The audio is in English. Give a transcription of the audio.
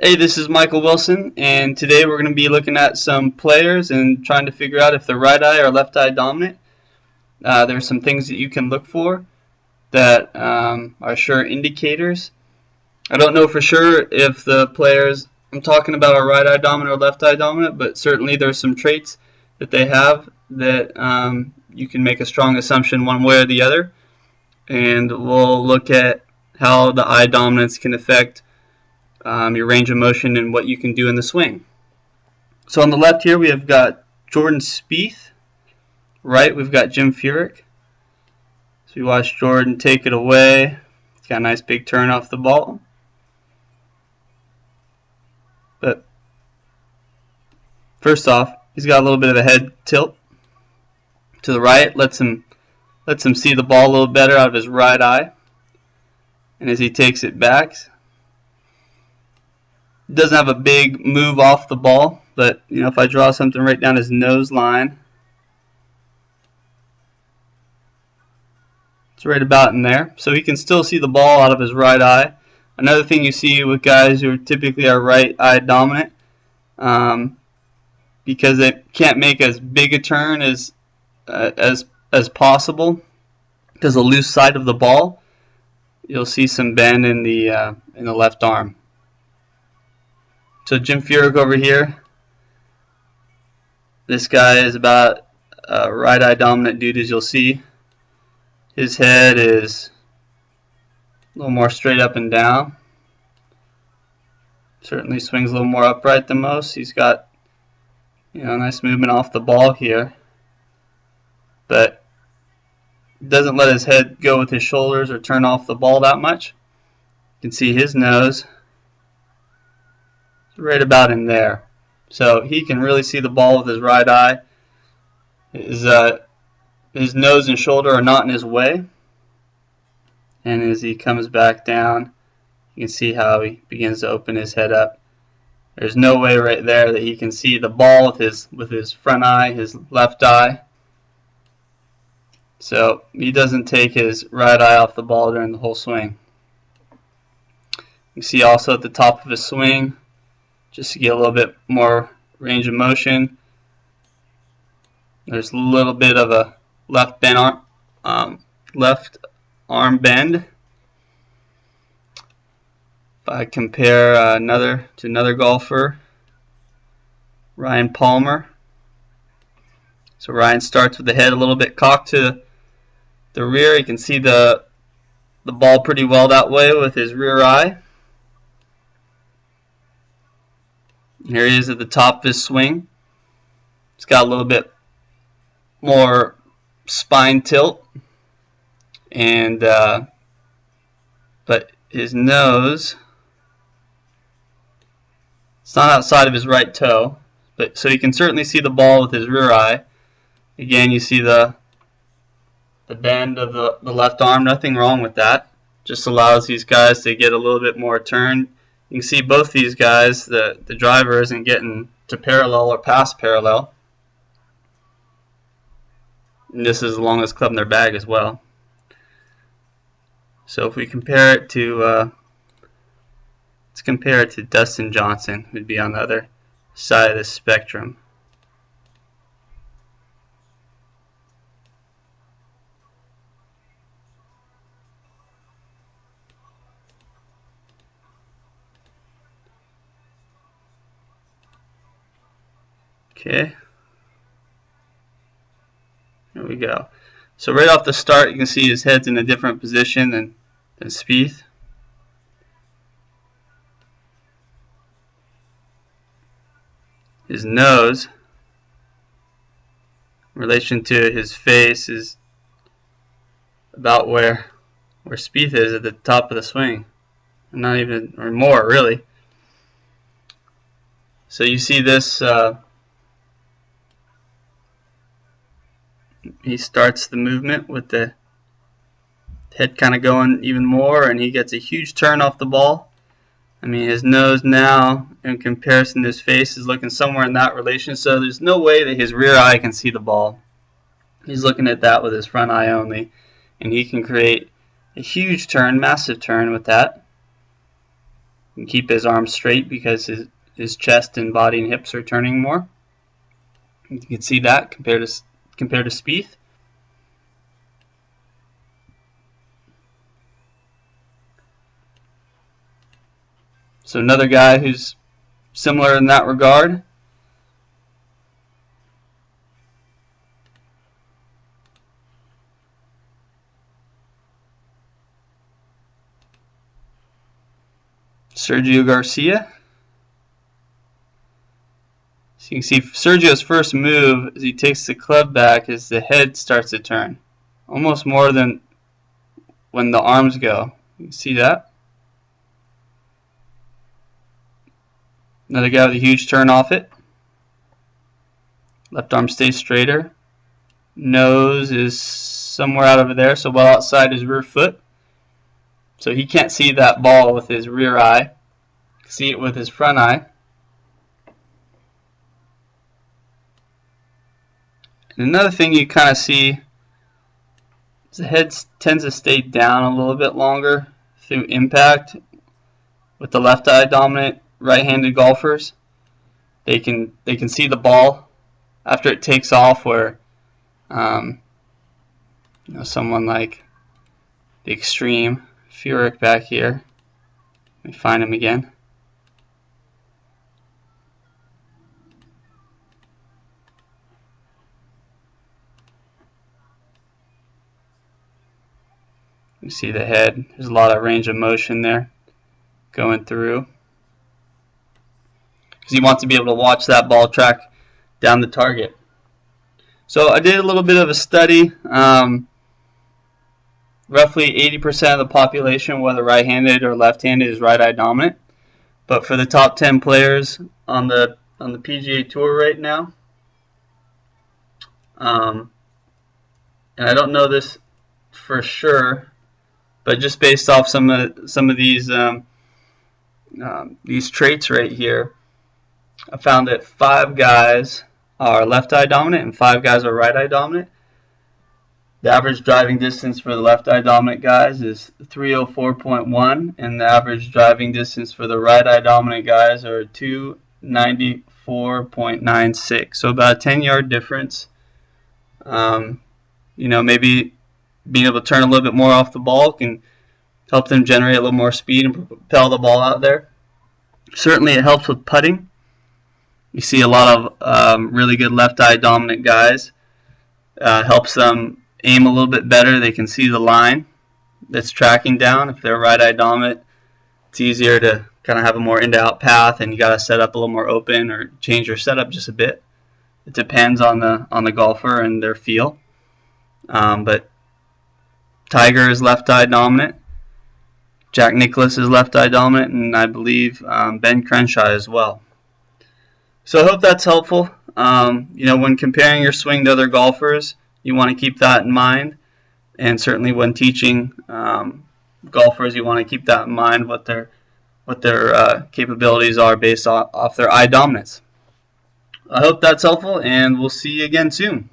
Hey, this is Michael Wilson, and today we're going to be looking at some players and trying to figure out if they're right eye or left eye dominant. There's some things that you can look for that are sure indicators. I don't know for sure if the players I'm talking about are right eye dominant or left eye dominant, but certainly there's some traits that they have that you can make a strong assumption one way or the other. And we'll look at how the eye dominance can affect your range of motion and what you can do in the swing. So on the left here we have got Jordan Spieth. Right, we've got Jim Furyk. So we watch Jordan take it away. He's got a nice big turn off the ball. But first off, he's got a little bit of a head tilt to the right. Lets him see the ball a little better out of his right eye. And as he takes it back, doesn't have a big move off the ball, but if I draw something right down his nose line, it's right about in there. So he can still see the ball out of his right eye. Another thing you see with guys who typically are right eye dominant, because they can't make as big a turn as possible because of the loose side of the ball, you'll see some bend in the left arm. So Jim Furyk over here, this guy is about a right eye dominant dude, as you'll see. His head is a little more straight up and down. Certainly swings a little more upright than most. He's got nice movement off the ball here, but doesn't let his head go with his shoulders or turn off the ball that much. You can see his nose right about in there. So he can really see the ball with his right eye. His nose and shoulder are not in his way. And as he comes back down, you can see how he begins to open his head up. There's no way right there that he can see the ball with his front eye, his left eye. So he doesn't take his right eye off the ball during the whole swing. You see also at the top of his swing, just to get a little bit more range of motion, there's a little bit of a left arm bend. If I compare another golfer, Ryan Palmer. So Ryan starts with the head a little bit cocked to the rear. You can see the ball pretty well that way with his rear eye. Here he is at the top of his swing. He's got a little bit more spine tilt, and but his nose, it's not outside of his right toe, but so you can certainly see the ball with his rear eye. Again, you see the bend of the left arm. Nothing wrong with that. Just allows these guys to get a little bit more turn. You can see both these guys, the driver isn't getting to parallel or past parallel. And this is the longest club in their bag as well. So if we compare it to, let's compare it to Dustin Johnson, who'd be on the other side of the spectrum. Okay, here we go. So right off the start, you can see his head's in a different position than Speith. His nose, in relation to his face, is about where Speith is at the top of the swing. Not even, or more, really. So you see this, he starts the movement with the head kind of going even more, and he gets a huge turn off the ball. I mean, his nose now, in comparison to his face, is looking somewhere in that relation, so there's no way that his rear eye can see the ball. He's looking at that with his front eye only, and he can create a huge turn, massive turn with that. and keep his arms straight because his chest and body and hips are turning more. You can see that compared to Speith. So another guy who's similar in that regard. Sergio Garcia. So you can see Sergio's first move as he takes the club back as the head starts to turn. Almost more than when the arms go. You can see that. Another guy with a huge turn off it. Left arm stays straighter. Nose is somewhere out over there, so well outside his rear foot. So he can't see that ball with his rear eye. He can see it with his front eye. And another thing you kind of see is the head tends to stay down a little bit longer through impact. With the left eye dominant right-handed golfers, they can see the ball after it takes off, where someone like the extreme Furyk back here. Let me find him again. You see the head. There's a lot of range of motion there going through, because he wants to be able to watch that ball track down the target. So I did a little bit of a study. Roughly 80% of the population, whether right-handed or left-handed, is right-eye dominant. But for the top 10 players on the PGA Tour right now, and I don't know this for sure, but just based off some of these traits right here, I found that 5 guys are left-eye dominant and 5 guys are right-eye dominant. The average driving distance for the left-eye dominant guys is 304.1, and the average driving distance for the right-eye dominant guys are 294.96. So about a 10-yard difference. Maybe being able to turn a little bit more off the ball can help them generate a little more speed and propel the ball out there. Certainly it helps with putting. You see a lot of really good left-eye dominant guys. Helps them aim a little bit better. They can see the line that's tracking down. If they're right-eye dominant, it's easier to kind of have a more in-to-out path, and you got to set up a little more open or change your setup just a bit. It depends on the golfer and their feel. But Tiger is left-eye dominant. Jack Nicklaus is left-eye dominant, and I believe Ben Crenshaw as well. So I hope that's helpful. When comparing your swing to other golfers, you want to keep that in mind. And certainly when teaching golfers, you want to keep that in mind, what their capabilities are based off their eye dominance. I hope that's helpful, and we'll see you again soon.